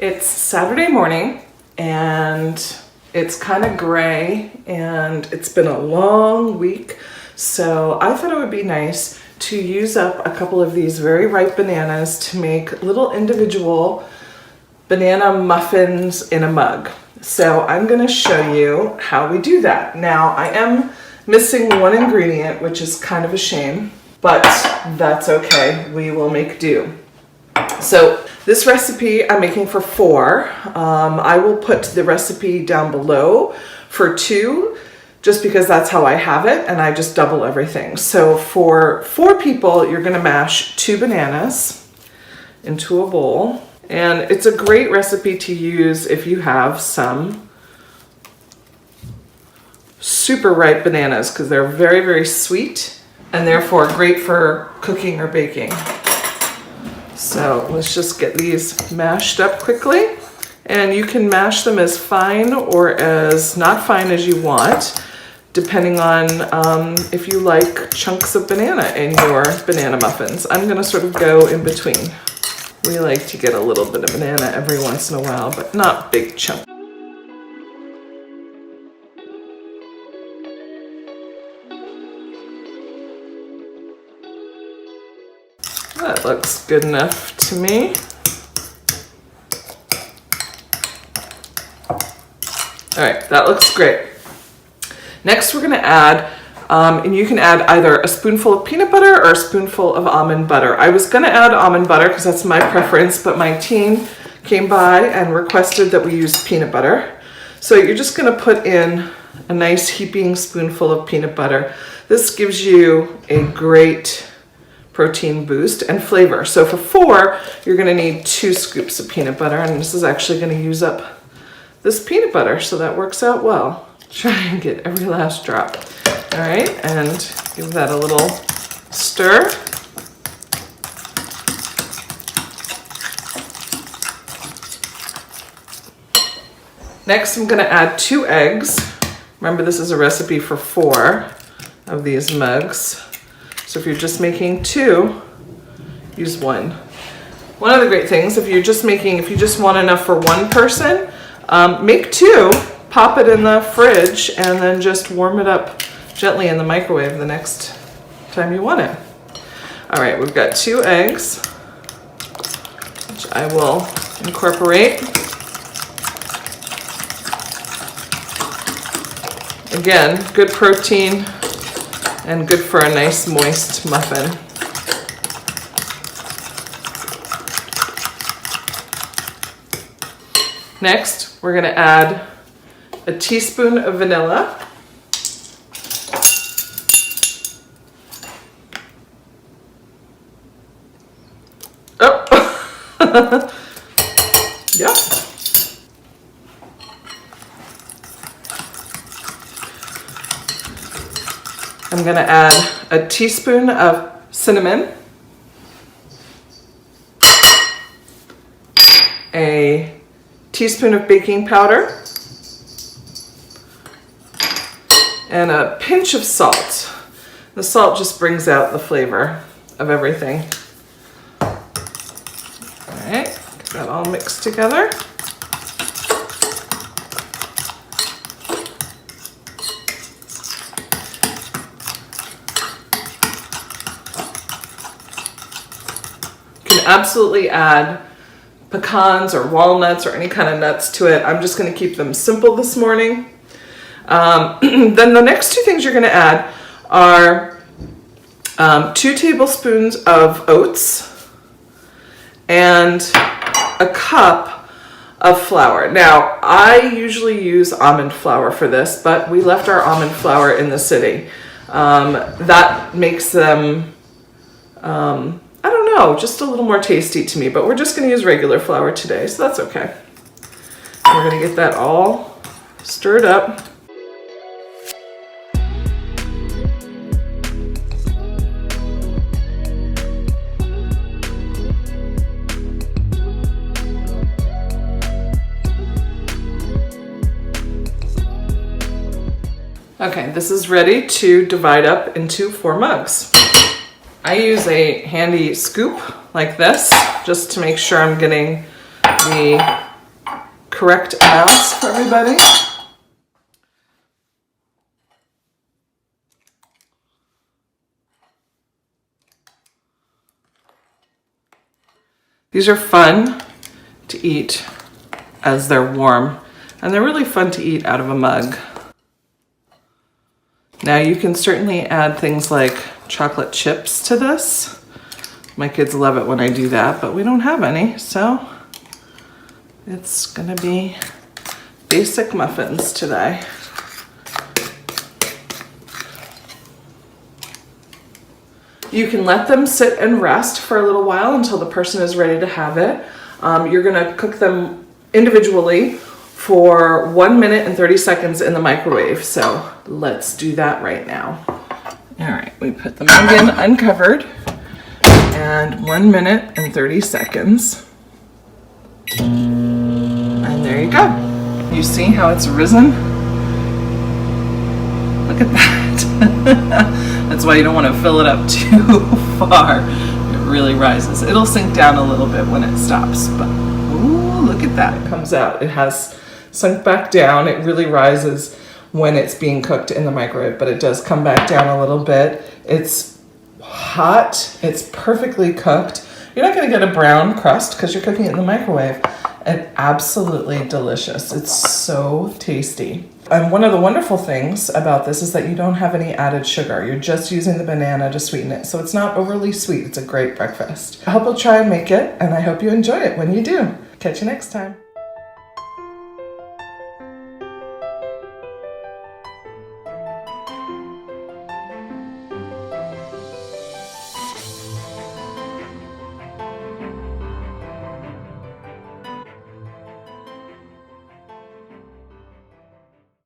It's Saturday morning and it's kind of gray and it's been a long week. So I thought it would be nice to use up a couple of these very ripe bananas to make little individual banana muffins in a mug. So I'm going to show you how we do that. Now I am missing one ingredient, which is kind of a shame, but that's okay. We will make do. So this recipe I'm making for 4. I will put the recipe down below for 2, just because that's how I have it, and I just double everything. So for 4 people, you're gonna mash 2 bananas into a bowl. And it's a great recipe to use if you have some super ripe bananas, because they're very, very sweet and therefore great for cooking or baking. So let's just get these mashed up quickly, and you can mash them as fine or as not fine as you want, depending on if you like chunks of banana in your banana muffins. I'm gonna sort of go in between. We like to get a little bit of banana every once in a while, but not big chunks. That looks good enough to me. All right, that looks great. Next, we're gonna add, and you can add either a spoonful of peanut butter or a spoonful of almond butter. I was gonna add almond butter because that's my preference, but my team came by and requested that we use peanut butter. So you're just gonna put in a nice heaping spoonful of peanut butter. This gives you a great protein boost and flavor. So for 4, you're gonna need 2 scoops of peanut butter, and this is actually gonna use up this peanut butter, so that works out well. Try and get every last drop. All right, and give that a little stir. Next, I'm gonna add 2 eggs. Remember, this is a recipe for 4 of these mugs. So if you're just making 2, use 1. One of the great things, if you just want enough for 1 person, make 2, pop it in the fridge, and then just warm it up gently in the microwave the next time you want it. All right, we've got 2 eggs, which I will incorporate. Again, good protein and good for a nice moist muffin. Next, we're gonna add a teaspoon of vanilla. Oh, yep. I'm gonna add a teaspoon of cinnamon, a teaspoon of baking powder, and a pinch of salt. The salt just brings out the flavor of everything. All right, get that all mixed together. Absolutely add pecans or walnuts or any kind of nuts to it. I'm just going to keep them simple this morning. Then the next 2 things you're going to add are 2 tablespoons of oats and a cup of flour. Now, I usually use almond flour for this, but we left our almond flour in the city. That makes them I don't know, just a little more tasty to me, but we're just going to use regular flour today, so that's okay. And we're going to get that all stirred up. Okay, this is ready to divide up into 4 mugs. I use a handy scoop like this just to make sure I'm getting the correct amounts for everybody. These are fun to eat as they're warm, and they're really fun to eat out of a mug. Now you can certainly add things like chocolate chips to this. My kids love it when I do that, but we don't have any, so it's gonna be basic muffins today. You can let them sit and rest for a little while until the person is ready to have it. You're gonna cook them individually for 1 minute and 30 seconds in the microwave. So let's do that right now. All right, we put the mug in uncovered and 1 minute and 30 seconds. And there you go. You see how it's risen? Look at that. That's why you don't want to fill it up too far. It really rises. It'll sink down a little bit when it stops, but ooh, look at that. It comes out. It has sunk back down. It really rises when it's being cooked in the microwave, but it does come back down a little bit. It's hot. It's perfectly cooked. You're not going to get a brown crust because you're cooking it in the microwave. And absolutely delicious. It's so tasty. And one of the wonderful things about this is that you don't have any added sugar. You're just using the banana to sweeten it. So it's not overly sweet. It's a great breakfast. I hope you'll try and make it, and I hope you enjoy it when you do. Catch you next time.